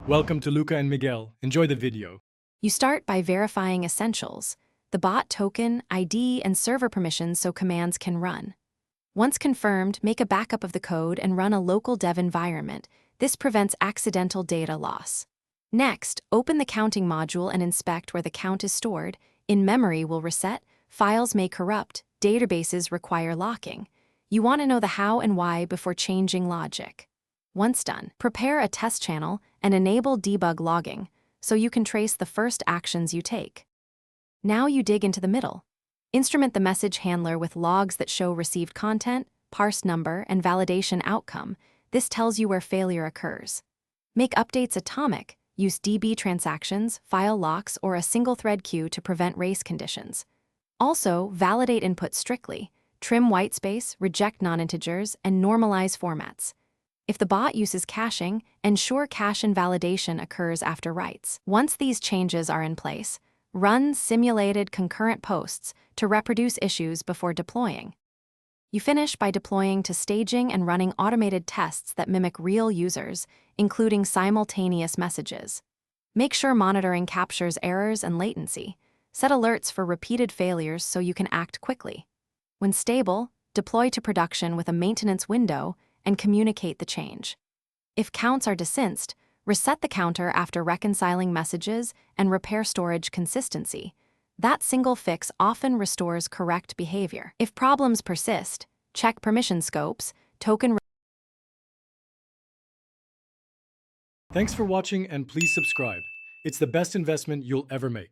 Welcome to Luca and Miguel. Enjoy the video. You start by verifying essentials, the bot token, ID, and server permissions so commands can run. Once confirmed, make a backup of the code and run a local dev environment. This prevents accidental data loss. Next, open the counting module and inspect where the count is stored. In-memory will reset, files may corrupt, databases require locking. You want to know the how and why before changing logic. Once done, prepare a test channel and enable debug logging so you can trace the first actions you take. Now you dig into the middle. Instrument the message handler with logs that show received content, parse number, and validation outcome. This tells you where failure occurs. Make updates atomic. Use DB transactions, file locks, or a single-thread queue to prevent race conditions. Also, validate input strictly. Trim whitespace, reject non-integers, and normalize formats. If the bot uses caching, ensure cache invalidation occurs after writes. Once these changes are in place, run simulated concurrent posts to reproduce issues before deploying. You finish by deploying to staging and running automated tests that mimic real users, including simultaneous messages. Make sure monitoring captures errors and latency. Set alerts for repeated failures so you can act quickly. When stable, deploy to production with a maintenance window and communicate the change. If counts are desinced, reset the counter after reconciling messages and repair storage consistency. That single fix often restores correct behavior. If problems persist, check permission scopes, token. Thanks for watching and please subscribe. It's the best investment you'll ever make.